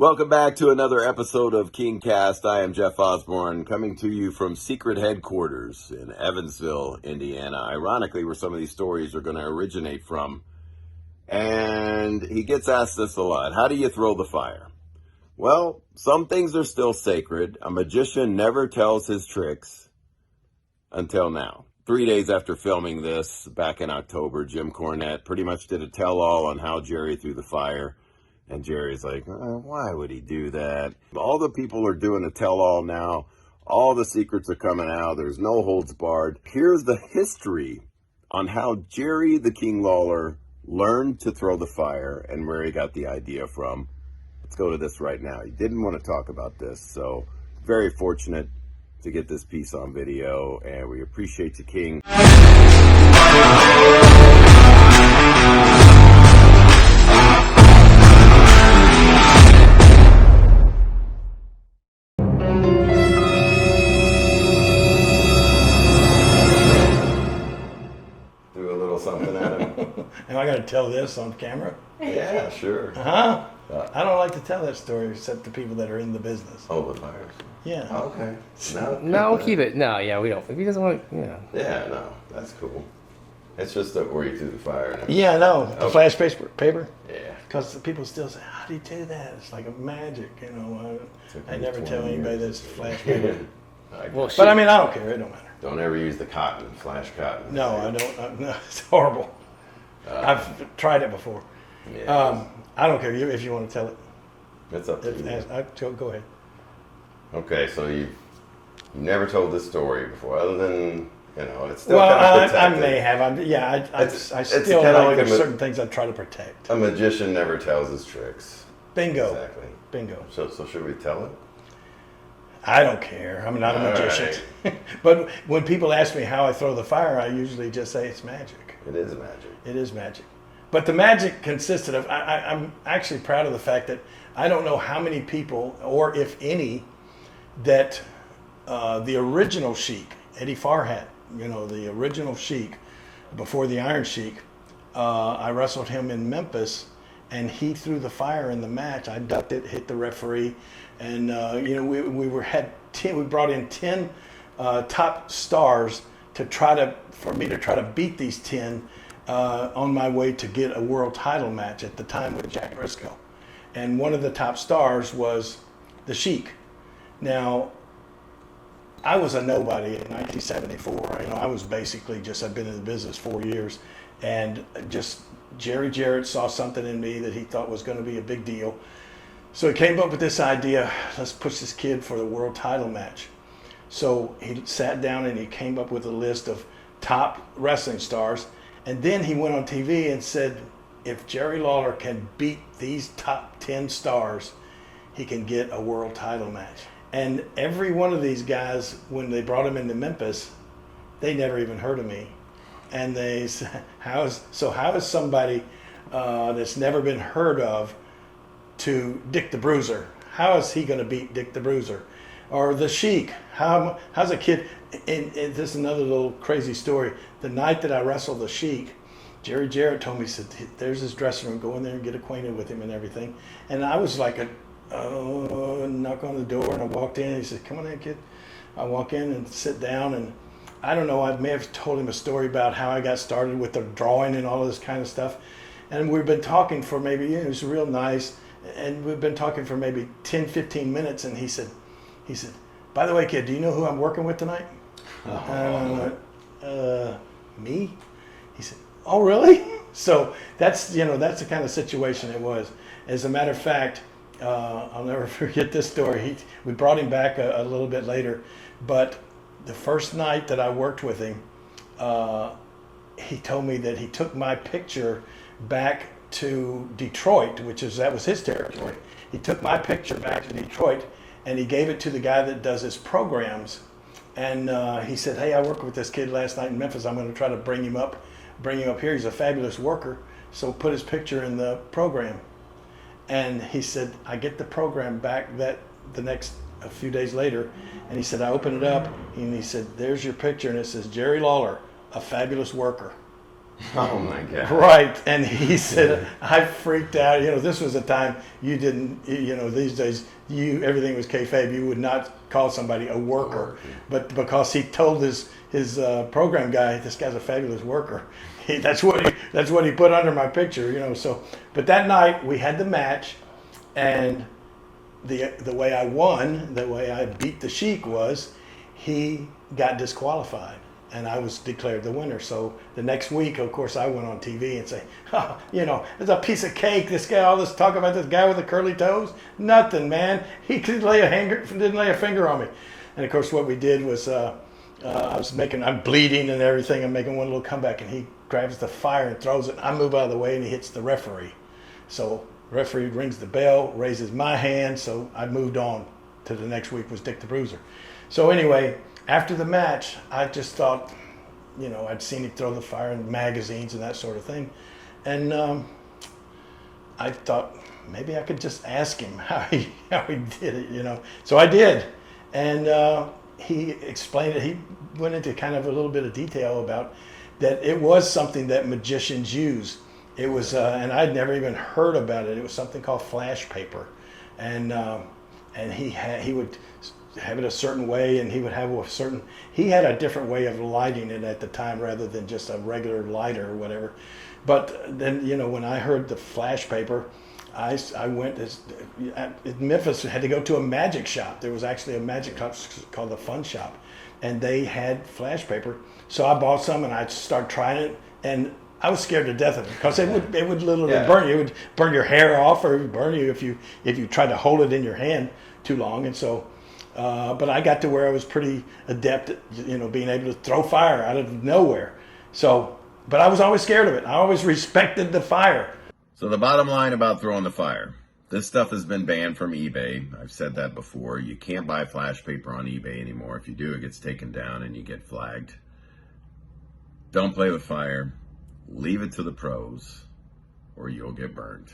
Welcome back to another episode of KingCast. I am Jeff Osborne, coming to you from secret headquarters in Evansville, Indiana. Ironically, where some of these stories are going to originate from. And he gets asked this a lot. How do you throw the fire? Well, some things are still sacred. A magician never tells his tricks until now. 3 days after filming this, back in October, Jim Cornette pretty much did a tell-all on how Jerry threw the fire. And Jerry's like, why would he do that? All the people are doing a tell-all now. All the secrets are coming out. There's no holds barred. Here's the history on how Jerry the King Lawler learned to throw the fire and where he got the idea from. Let's go to this right now. He didn't want to talk about this, so very fortunate to get this piece on video, and we appreciate you, King. Am I going to tell this on camera? Yeah, sure. I don't like to tell that story except to people that are in the business. Oh, the fires. Yeah. Oh, okay. No, keep it. No, yeah, we don't. If he doesn't want, Yeah, no, that's cool. It's just where you threw the fire. And yeah, no, the flash paper. Yeah. Because people still say, "How do you do that?" It's like a magic, I never tell anybody that's flash paper. Well, but I mean, I don't care. It don't matter. Don't ever use the cotton, flash cotton. No, I don't. No, it's horrible. I've tried it before. Yeah. I don't care if you want to tell it. It's up to you. Go ahead. Okay, so you never told this story before, other than it's still well, kind of I may have. I still like there's certain things I try to protect. A magician never tells his tricks. Bingo. Exactly. Bingo. So should we tell it? I don't care. I'm not a magician. Right. But when people ask me how I throw the fire, I usually just say it's magic. It is magic. It is magic. But the magic consisted of, I'm actually proud of the fact that I don't know how many people, or if any, that the original Sheik, Eddie Farhat, the original Sheik, before the Iron Sheik, I wrestled him in Memphis, and he threw the fire in the match. I ducked it, hit the referee, and we brought in 10 top stars for me to try to beat these 10 on my way to get a world title match at the time with Jack Briscoe. And one of the top stars was the Sheik. Now, I was a nobody in 1974. I was basically I've been in the business 4 years, and just Jerry Jarrett saw something in me that he thought was going to be a big deal. So he came up with this idea, let's push this kid for the world title match. So he sat down and he came up with a list of top wrestling stars. And then he went on TV and said, if Jerry Lawler can beat these top 10 stars, he can get a world title match. And every one of these guys, when they brought him into Memphis, they never even heard of me. And they said, how is somebody that's never been heard of to Dick the Bruiser? How is he going to beat Dick the Bruiser? Or the Sheik? How's a kid? And this is another little crazy story. The night that I wrestled the Sheik, Jerry Jarrett told me, he said, there's his dressing room, go in there and get acquainted with him and everything. And I was like knock on the door, and I walked in, and he said, come on in, kid. I walk in and sit down, and I don't know, I may have told him a story about how I got started with the drawing and all of this kind of stuff. And we've been talking for maybe, it was real nice, and we've been talking for maybe 10, 15 minutes, and he said, by the way, kid, do you know who I'm working with tonight? And I went, me? He said, oh, really? So that's the kind of situation it was. As a matter of fact, I'll never forget this story. We brought him back a little bit later, but the first night that I worked with him, he told me that he took my picture back to Detroit, that was his territory. He took my picture back to Detroit, and he gave it to the guy that does his programs. And he said, hey, I worked with this kid last night in Memphis. I'm going to try to bring him up here. He's a fabulous worker. So put his picture in the program. And he said, I get the program back a few days later. And he said, I open it up, and he said, there's your picture. And it says, Jerry Lawler, a fabulous worker. Oh my God. Right, and he said, I freaked out. This was a time you didn't, these days, everything was Kay Fabe. You would not call somebody a worker. But because he told his program guy, this guy's a fabulous worker, that's what he put under my picture, So, but that night we had the match, and the way I won, the way I beat the Sheik was, he got disqualified. And I was declared the winner. So the next week, of course, I went on TV and say, it's a piece of cake. This guy, all this talk about this guy with the curly toes, nothing, man. He didn't lay a finger on me. And of course, what we did was, I'm bleeding and everything. I'm making one little comeback, and he grabs the fire and throws it. I move out of the way, and he hits the referee. So the referee rings the bell, raises my hand. So I moved on to the next week was Dick the Bruiser. So anyway, after the match, I just thought, I'd seen him throw the fire in magazines and that sort of thing. And I thought maybe I could just ask him how he did it, So I did. And he explained it. He went into kind of a little bit of detail about that it was something that magicians use. It was, and I'd never even heard about it. It was something called flash paper. And he would have it a certain way, and he had a different way of lighting it at the time rather than just a regular lighter or whatever. But then, when I heard the flash paper, I went in Memphis, had to go to a magic shop. There was actually a magic shop called the Fun Shop, and they had flash paper. So I bought some, and I started trying it, and I was scared to death of it because it would literally burn you. It would burn your hair off, or it would burn you if you tried to hold it in your hand too long. And so, but I got to where I was pretty adept at being able to throw fire out of nowhere. So, but I was always scared of it. I always respected the fire. So the bottom line about throwing the fire, this stuff has been banned from eBay. I've said that before. You can't buy flash paper on eBay anymore. If you do, it gets taken down and you get flagged. Don't play with fire. Leave it to the pros, or you'll get burned.